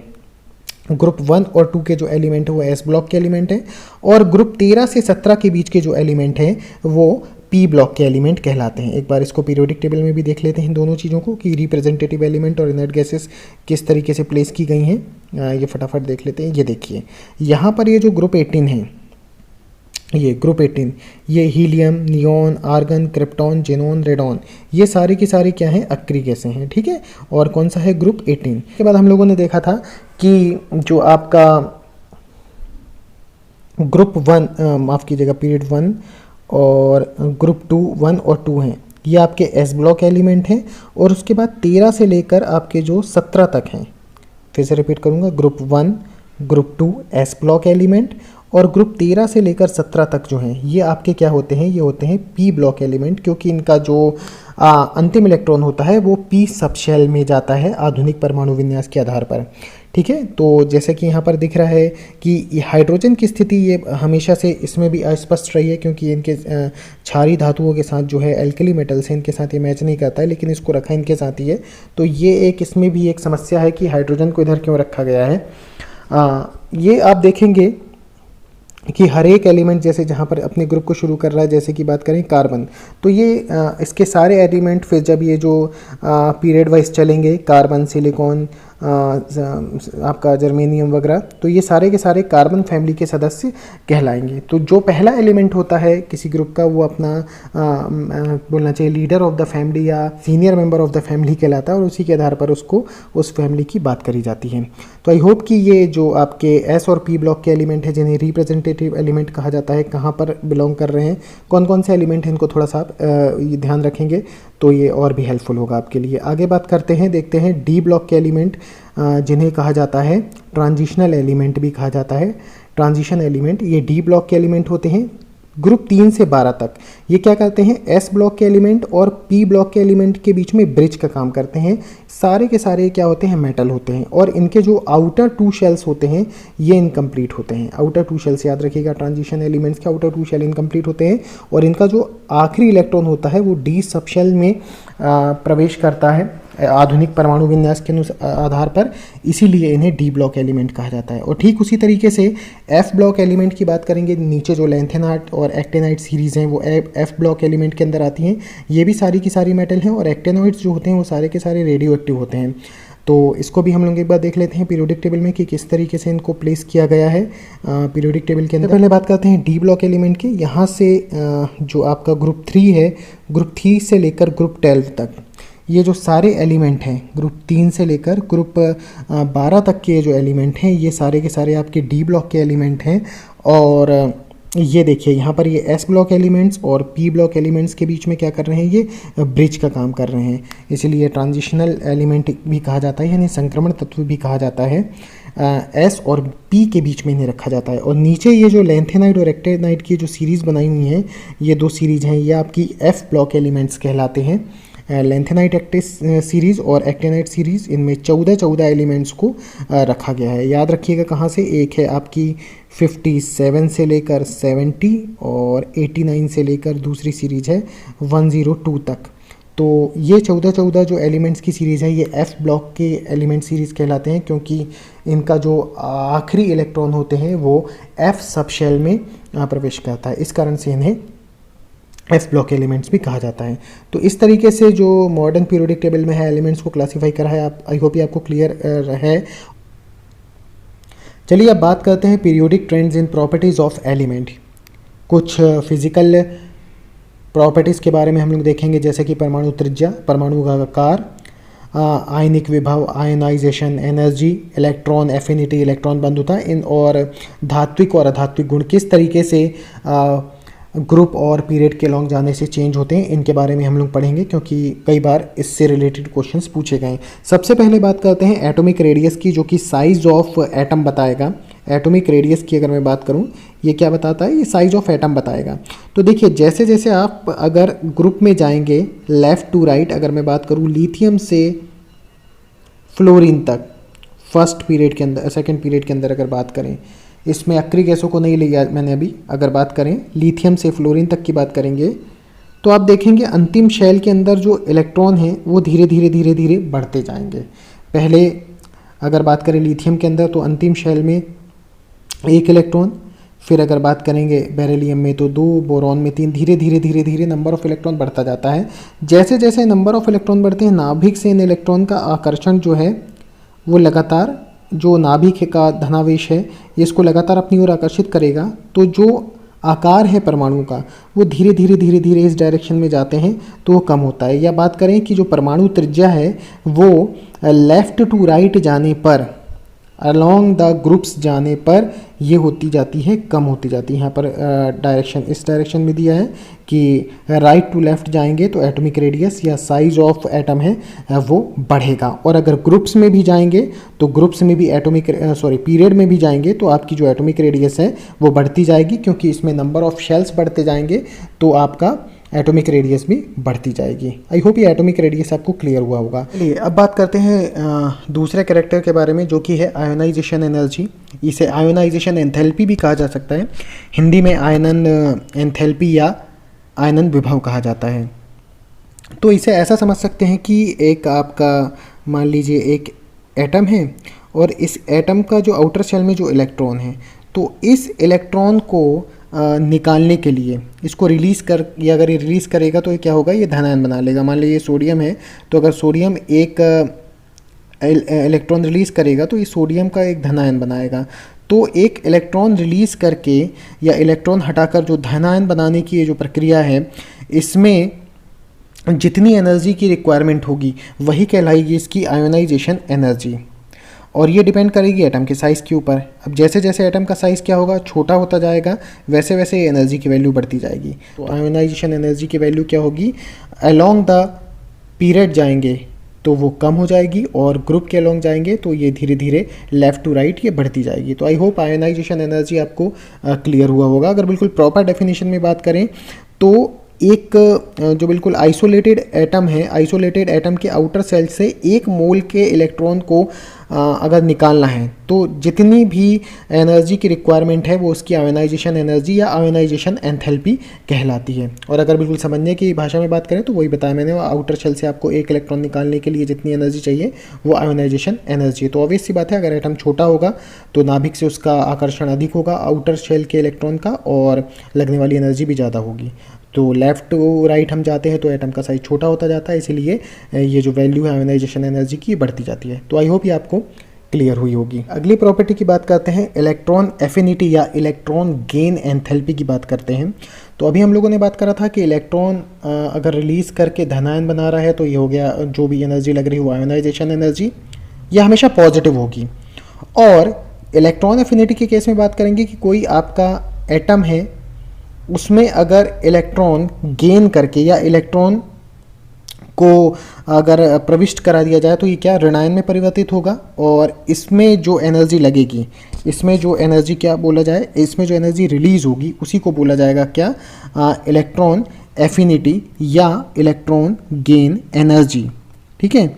ग्रुप 1 और 2 के जो एलिमेंट है वो S ब्लॉक के एलिमेंट हैं, और ग्रुप 13 से 17 के बीच के जो एलिमेंट हैं वो P ब्लॉक के एलिमेंट कहलाते हैं। एक बार इसको पीरियोडिक टेबल में भी देख लेते हैं दोनों चीज़ों को, कि रिप्रेजेंटेटिव एलिमेंट और इनर्ट गैसेस किस तरीके से प्लेस की गई हैं। ये फटाफट देख लेते हैं। ये देखिए यहाँ पर ये जो ग्रुप 18 है ये ग्रुप 18, ये helium, neon, argon, krypton, xenon, radon, ये सारी की सारी क्या हैं, अक्री गैसें हैं, ठीक है। और कौन सा है, ग्रुप 18। के बाद हम लोगों ने देखा था कि जो आपका ग्रुप 1, माफ़ कीजिएगा, पीरियड 1 और ग्रुप 2, 1 और 2 हैं, ये आपके एस ब्लॉक एलिमेंट हैं। और उसके बाद 13 से लेकर आपके जो 17 तक हैं, फिर से रिपीट करूँगा, group 1, group 2 S block element, और ग्रुप 13 से लेकर 17 तक जो हैं ये आपके क्या होते हैं, ये होते हैं पी ब्लॉक एलिमेंट, क्योंकि इनका जो अंतिम इलेक्ट्रॉन होता है वो पी सबशेल में जाता है आधुनिक परमाणु विन्यास के आधार पर, ठीक है। तो जैसे कि यहाँ पर दिख रहा है कि ये हाइड्रोजन की स्थिति ये हमेशा से इसमें भी अस्पष्ट रही है, क्योंकि इनके क्षारीय धातुओं के साथ जो है एल्कली मेटल्स हैं, इनके साथ ये मैच नहीं करता है, लेकिन इसको रखा इनके साथ ही है। तो ये एक इसमें भी एक समस्या है कि हाइड्रोजन को इधर क्यों रखा गया है। ये आप देखेंगे कि हर एक एलिमेंट, जैसे जहाँ पर अपने ग्रुप को शुरू कर रहा है, जैसे कि बात करें कार्बन, तो ये इसके सारे एलिमेंट फिर जब ये जो पीरियड वाइज चलेंगे, कार्बन, सिलिकॉन, आपका जर्मेनियम वगैरह, तो ये सारे के सारे कार्बन फैमिली के सदस्य कहलाएंगे। तो जो पहला एलिमेंट होता है किसी ग्रुप का, वो अपना बोलना चाहिए लीडर ऑफ द फैमिली या senior member of the family कहलाता है, और उसी के आधार पर उसको उस फैमिली की बात करी जाती है। तो आई होप कि ये जो आपके एस और पी ब्लॉक के एलिमेंट है, जिन्हें रिप्रेजेंटेटिव एलिमेंट कहा जाता है, कहाँ पर बिलोंग कर रहे हैं, कौन कौन से एलिमेंट हैं, इनको थोड़ा सा आप ध्यान रखेंगे तो ये और भी हेल्पफुल होगा आपके लिए। आगे बात करते हैं, देखते हैं डी ब्लॉक के एलिमेंट, जिन्हें कहा जाता है ट्रांजिशनल एलिमेंट भी कहा जाता है। ट्रांजिशन एलिमेंट ये डी ब्लॉक के एलिमेंट होते हैं ग्रुप 3 से 12 तक। ये क्या करते हैं, एस ब्लॉक के एलिमेंट और पी ब्लॉक के एलिमेंट के बीच में ब्रिज का काम करते हैं। सारे के सारे क्या होते हैं, मेटल होते हैं, और इनके जो आउटर 2 शेल्स होते हैं ये इनकम्प्लीट होते हैं। आउटर 2 शेल्स याद रखिएगा, ट्रांजिशन एलिमेंट्स के आउटर 2 शेल इनकम्प्लीट होते हैं, और इनका जो आखिरी इलेक्ट्रॉन होता है वो डी सबशेल में प्रवेश करता है आधुनिक परमाणु विन्यास के आधार पर, इसीलिए इन्हें डी ब्लॉक एलिमेंट कहा जाता है। और ठीक उसी तरीके से एफ ब्लॉक एलिमेंट की बात करेंगे, नीचे जो लैंथेनाइट और एक्टेनाइट सीरीज़ हैं वो एफ ब्लॉक एलिमेंट के अंदर आती हैं। ये भी सारी की सारी मेटल हैं, और एक्टेनॉइड्स जो होते हैं वो सारे के सारे रेडियो एक्टिव होते हैं। तो इसको भी हम लोग एक बार देख लेते हैं पीरियोडिक टेबल में कि किस तरीके से इनको प्लेस किया गया है पीरियोडिक टेबल के अंदर। पहले बात करते हैं डी ब्लॉक एलिमेंट की। यहाँ से जो आपका ग्रुप 3 है, ग्रुप 3 से लेकर ग्रुप 12 तक, ये जो सारे एलिमेंट हैं ग्रुप 3 से लेकर ग्रुप 12 तक के जो एलिमेंट हैं ये सारे के सारे आपके डी ब्लॉक के एलिमेंट हैं। और ये देखिए यहाँ पर ये एस ब्लॉक एलिमेंट्स और पी ब्लॉक एलिमेंट्स के बीच में क्या कर रहे हैं, ये ब्रिज का काम कर रहे हैं, इसलिए ट्रांजिशनल एलिमेंट भी कहा जाता है, यानी संक्रमण तत्व भी कहा जाता है। एस और पी के बीच में इन्हें रखा जाता है। और नीचे ये जो लैंथेनाइट और एक्टेनाइट की जो सीरीज़ बनाई हुई हैं, ये 2 सीरीज़ हैं, ये आपकी एफ ब्लॉक एलिमेंट्स कहलाते हैं। लैंथेनाइट एक्टिस सीरीज़ और एक्टेनाइट सीरीज़, इनमें 14 एलिमेंट्स को रखा गया है। याद रखिएगा कहाँ से, एक है आपकी 57 से लेकर 70 और 89 से लेकर दूसरी सीरीज़ है 102 तक। तो ये 14 जो एलिमेंट्स की सीरीज़ है ये एफ ब्लॉक के एलिमेंट सीरीज़ कहलाते हैं, क्योंकि इनका जो आखिरी इलेक्ट्रॉन होते हैं वो एफ सबशेल में प्रवेश करता है, इस कारण से इन्हें एफ ब्लॉक एलिमेंट्स भी कहा जाता है। तो इस तरीके से जो मॉडर्न पीरियोडिक टेबल में है एलिमेंट्स को क्लासीफाई करा है, आप आई होप ये आपको क्लियर है। चलिए अब बात करते हैं periodic trends in properties of element. कुछ फिजिकल प्रॉपर्टीज़ के बारे में हम लोग देखेंगे, जैसे कि परमाणु त्रिज्या, परमाणु का आकार, आयनिक विभव, ionisation energy, electron affinity, electron बंधुता, इन और धात्विक और अधात्विक गुण किस तरीके से ग्रुप और पीरियड के लॉन्ग जाने से चेंज होते हैं, इनके बारे में हम लोग पढ़ेंगे, क्योंकि कई बार इससे रिलेटेड क्वेश्चंस पूछे गए हैं। सबसे पहले बात करते हैं एटॉमिक रेडियस की, जो कि साइज ऑफ एटम बताएगा। एटॉमिक रेडियस की अगर मैं बात करूं, ये क्या बताता है, ये साइज ऑफ एटम बताएगा। तो देखिए जैसे जैसे आप अगर ग्रुप में जाएंगे लेफ़्ट टू राइट, अगर मैं बात करूँ लिथियम से फ्लोरीन तक फर्स्ट पीरियड के अंदर, सेकेंड पीरियड के अंदर अगर बात करें, इसमें अक्रिय गैसों को नहीं लिया मैंने अभी, अगर बात करें लिथियम से फ्लोरीन तक की बात करेंगे, तो आप देखेंगे अंतिम शेल के अंदर जो इलेक्ट्रॉन हैं वो धीरे धीरे बढ़ते जाएंगे। पहले अगर बात करें लिथियम के अंदर तो अंतिम शेल में 1 इलेक्ट्रॉन, फिर अगर बात करेंगे बेरिलियम में तो 2, बोरॉन में 3, धीरे धीरे नंबर ऑफ इलेक्ट्रॉन बढ़ता जाता है। जैसे जैसे नंबर ऑफ इलेक्ट्रॉन बढ़ते हैं, नाभिक से इन इलेक्ट्रॉन का आकर्षण जो है वो लगातार, जो नाभिक का धनावेश है ये इसको लगातार अपनी ओर आकर्षित करेगा। तो जो आकार है परमाणु का वो धीरे धीरे इस डायरेक्शन में जाते हैं तो वो कम होता है। या बात करें कि जो परमाणु त्रिज्या है वो लेफ़्ट टू राइट जाने पर, अलोंग द ग्रुप्स जाने पर ये होती जाती है, कम होती जाती है। यहाँ पर डायरेक्शन इस डायरेक्शन में दिया है कि राइट टू लेफ़्ट जाएंगे तो एटॉमिक रेडियस या साइज ऑफ एटम है वो बढ़ेगा, और अगर ग्रुप्स में भी जाएंगे तो ग्रुप्स में भी पीरियड में भी जाएंगे तो आपकी जो एटॉमिक रेडियस है वो बढ़ती जाएगी, क्योंकि इसमें नंबर ऑफ शेल्स बढ़ते जाएंगे तो आपका एटॉमिक रेडियस भी बढ़ती जाएगी। आई होप ये एटॉमिक रेडियस आपको क्लियर हुआ होगा। चलिए अब बात करते हैं दूसरे कैरेक्टर के बारे में, जो कि है आयोनाइजेशन एनर्जी। इसे आयोनाइजेशन एंथैल्पी भी कहा जा सकता है, हिंदी में आयनन एंथैल्पी या आयनन विभव कहा जाता है। तो इसे ऐसा समझ सकते हैं कि एक आपका मान लीजिए एक एटम है, और इस एटम का जो आउटर शेल में जो इलेक्ट्रॉन है, तो इस इलेक्ट्रॉन को निकालने के लिए इसको रिलीज़ कर, या अगर ये रिलीज़ करेगा तो ये क्या होगा, ये धनायन बना लेगा। मान लीजिए सोडियम है, तो अगर सोडियम एक इलेक्ट्रॉन रिलीज़ करेगा तो ये सोडियम का एक धनायन बनाएगा। तो एक इलेक्ट्रॉन रिलीज़ करके या इलेक्ट्रॉन हटाकर जो धनायन बनाने की ये जो प्रक्रिया है, इसमें जितनी एनर्जी की रिक्वायरमेंट होगी वही कहलाएगी इसकी आयोनाइजेशन एनर्जी, और ये डिपेंड करेगी एटम के साइज़ के ऊपर। अब जैसे जैसे एटम का साइज़ क्या होगा, छोटा होता जाएगा, वैसे वैसे एनर्जी की वैल्यू बढ़ती जाएगी। तो आयोनाइजेशन एनर्जी की वैल्यू क्या होगी, अलोंग द पीरियड जाएंगे तो वो कम हो जाएगी, और ग्रुप के अलोंग जाएंगे तो ये धीरे धीरे लेफ़्ट टू राइट ये बढ़ती जाएगी। तो आई होप आयोनाइजेशन एनर्जी आपको क्लियर हुआ होगा। अगर बिल्कुल प्रॉपर डेफिनेशन में बात करें तो एक जो बिल्कुल आइसोलेटेड एटम है, आइसोलेटेड एटम के आउटर सेल से 1 मोल के इलेक्ट्रॉन को अगर निकालना है तो जितनी भी एनर्जी की रिक्वायरमेंट है वो उसकी आयोनाइजेशन एनर्जी या आयोनाइजेशन एंथैल्पी कहलाती है। और अगर बिल्कुल समझने की भाषा में बात करें तो वही बताया मैंने, आउटर शेल से आपको 1 इलेक्ट्रॉन निकालने के लिए जितनी एनर्जी चाहिए वो आयोनाइजेशन एनर्जी है। तो ऑब्वियस सी बात है, अगर एटम छोटा होगा तो नाभिक से उसका आकर्षण अधिक होगा आउटर शेल के इलेक्ट्रॉन का, और लगने वाली एनर्जी भी ज़्यादा होगी। तो लेफ़्ट टू राइट हम जाते हैं तो एटम का साइज छोटा होता जाता है, इसीलिए ये जो वैल्यू है आयोनाइजेशन एनर्जी की बढ़ती जाती है। तो आई होप ये आपको क्लियर हुई होगी। अगली प्रॉपर्टी की बात करते हैं, इलेक्ट्रॉन एफिनिटी या इलेक्ट्रॉन गेन एंथैल्पी की बात करते हैं। तो अभी हम लोगों ने बात करा था कि इलेक्ट्रॉन अगर रिलीज़ करके धनायन बना रहा है तो ये हो गया, जो भी एनर्जी लग रही है वो आयोनाइजेशन एनर्जी, यह हमेशा पॉजिटिव होगी। और इलेक्ट्रॉन एफिनिटी के केस में बात करेंगे कि कोई आपका एटम है, उसमें अगर इलेक्ट्रॉन गेन करके या इलेक्ट्रॉन को अगर प्रविष्ट करा दिया जाए तो ये क्या ऋणायन में परिवर्तित होगा, और इसमें जो एनर्जी लगेगी, इसमें जो एनर्जी क्या बोला जाए, इसमें जो एनर्जी रिलीज़ होगी उसी को बोला जाएगा क्या, इलेक्ट्रॉन एफिनिटी या इलेक्ट्रॉन गेन एनर्जी। ठीक है,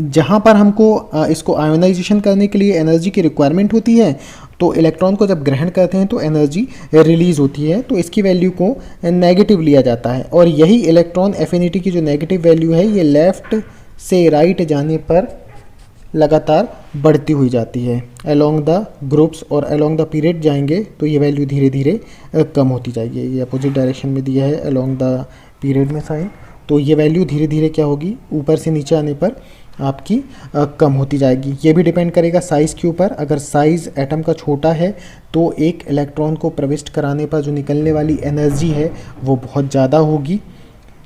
जहाँ पर हमको इसको आयोनाइजेशन करने के लिए एनर्जी की रिक्वायरमेंट होती है, तो इलेक्ट्रॉन को जब ग्रहण करते हैं तो एनर्जी रिलीज़ होती है, तो इसकी वैल्यू को नेगेटिव लिया जाता है। और यही इलेक्ट्रॉन एफिनिटी की जो नेगेटिव वैल्यू है ये लेफ़्ट से राइट जाने पर लगातार बढ़ती हुई जाती है। अलोंग द ग्रुप्स और अलोंग द पीरियड जाएंगे तो ये वैल्यू धीरे धीरे कम होती जाएगी। ये अपोजिट डायरेक्शन में दिया है अलोंग द पीरियड में साइन, तो ये वैल्यू धीरे धीरे क्या होगी, ऊपर से नीचे आने पर आपकी कम होती जाएगी। ये भी डिपेंड करेगा साइज़ के ऊपर। अगर साइज़ एटम का छोटा है तो एक इलेक्ट्रॉन को प्रविष्ट कराने पर जो निकलने वाली एनर्जी है वो बहुत ज़्यादा होगी,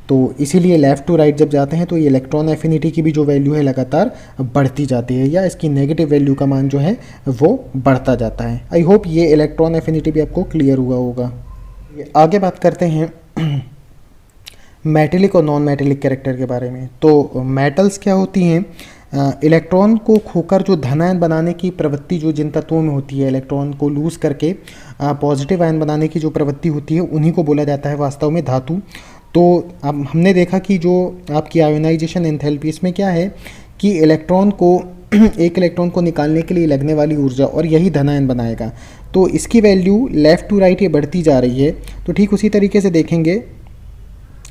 तो इसीलिए लेफ़्ट टू राइट जब जाते हैं तो ये इलेक्ट्रॉन एफिनिटी की भी जो वैल्यू है लगातार बढ़ती जाती है, या इसकी नेगेटिव वैल्यू का मान जो है वो बढ़ता जाता है। आई होप ये इलेक्ट्रॉन एफिनिटी भी आपको क्लियर हुआ होगा। आगे बात करते हैं मेटेलिक और नॉन मेटेलिक कैरेक्टर के बारे में। तो मेटल्स क्या होती हैं, इलेक्ट्रॉन को खोकर जो धनायन बनाने की प्रवृत्ति जो जिन तत्वों में होती है, इलेक्ट्रॉन को लूज़ करके पॉजिटिव आयन बनाने की जो प्रवृत्ति होती है उन्हीं को बोला जाता है वास्तव में धातु। तो अब हमने देखा कि जो आपकी आयोनाइजेशन एंथैल्पी, इसमें क्या है कि इलेक्ट्रॉन को एक इलेक्ट्रॉन को निकालने के लिए लगने वाली ऊर्जा, और यही धनायन बनाएगा, तो इसकी वैल्यू लेफ़्ट टू राइट ये बढ़ती जा रही है। तो ठीक उसी तरीके से देखेंगे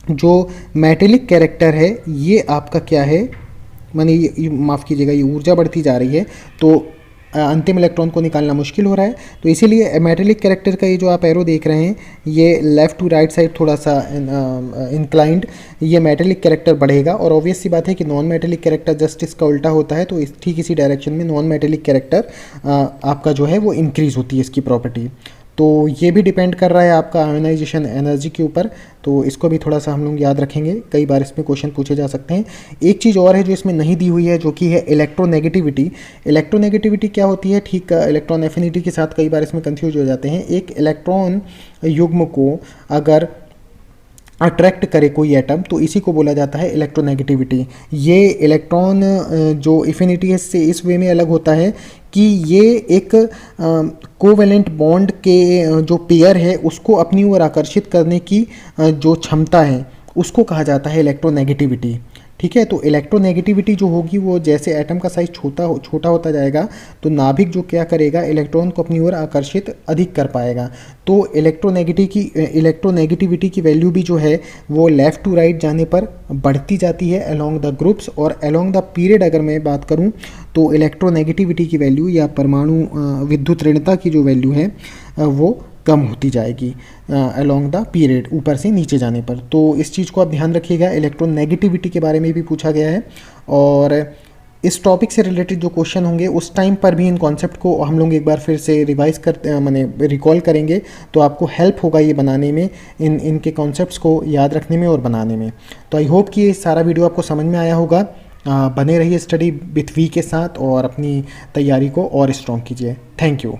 जो मेटेलिक कैरेक्टर है ये आपका क्या है, माने माफ़ कीजिएगा, ये ऊर्जा बढ़ती जा रही है तो अंतिम इलेक्ट्रॉन को निकालना मुश्किल हो रहा है। तो इसीलिए मेटेलिक कैरेक्टर का ये जो आप एरो देख रहे हैं ये लेफ़्ट टू राइट साइड थोड़ा सा इंक्लाइंड, ये मेटेलिक कैरेक्टर बढ़ेगा। और ऑब्वियस सी बात है कि नॉन मेटेलिक कैरेक्टर जस्ट इसका उल्टा होता है, तो ठीक इसी डायरेक्शन में नॉन मेटेलिक कैरेक्टर आपका जो है वो इंक्रीज़ होती है इसकी प्रॉपर्टी। तो ये भी डिपेंड कर रहा है आपका आयोनाइजेशन एनर्जी के ऊपर, तो इसको भी थोड़ा सा हम लोग याद रखेंगे, कई बार इसमें क्वेश्चन पूछे जा सकते हैं। एक चीज़ और है जो इसमें नहीं दी हुई है, जो कि है इलेक्ट्रोनेगेटिविटी। इलेक्ट्रोनेगेटिविटी क्या होती है? ठीक, इलेक्ट्रॉन एफिनिटी के साथ कई बार इसमें कंफ्यूज हो जाते हैं। एक इलेक्ट्रॉन युग्म को अगर अट्रैक्ट करे कोई एटम, तो इसी को बोला जाता है इलेक्ट्रोनेगेटिविटी। ये इलेक्ट्रॉन जो एफिनिटी है इससे इस वे में अलग होता है कि ये एक कोवेलेंट बॉन्ड के जो पेयर है उसको अपनी ओर आकर्षित करने की जो क्षमता है उसको कहा जाता है इलेक्ट्रोनेगेटिविटी। ठीक है, तो इलेक्ट्रोनेगेटिविटी जो होगी वो जैसे एटम का साइज छोटा होता जाएगा, तो नाभिक जो क्या करेगा, इलेक्ट्रॉन को अपनी ओर आकर्षित अधिक कर पाएगा। तो इलेक्ट्रोनेगेटिविटी की वैल्यू भी जो है वो लेफ़्ट टू राइट जाने पर बढ़ती जाती है अलोंग द ग्रुप्स, और अलोंग द पीरियड अगर मैं बात करूं तो इलेक्ट्रोनेगेटिविटी की वैल्यू या परमाणु विद्युत ऋणता की जो वैल्यू है वो कम होती जाएगी अलोंग द पीरियड, ऊपर से नीचे जाने पर। तो इस चीज़ को आप ध्यान रखिएगा। इलेक्ट्रोनेगेटिविटी के बारे में भी पूछा गया है, और इस टॉपिक से रिलेटेड जो क्वेश्चन होंगे उस टाइम पर भी इन कॉन्सेप्ट को हम लोग एक बार फिर से रिवाइज करते माने रिकॉल करेंगे, तो आपको हेल्प होगा ये बनाने में, इनके कॉन्सेप्ट्स को याद रखने में और बनाने में। तो आई होप कि ये सारा वीडियो आपको समझ में आया होगा। बने रहिए स्टडी विथ वी के साथ और अपनी तैयारी को और स्ट्रॉन्ग कीजिए। Thank you.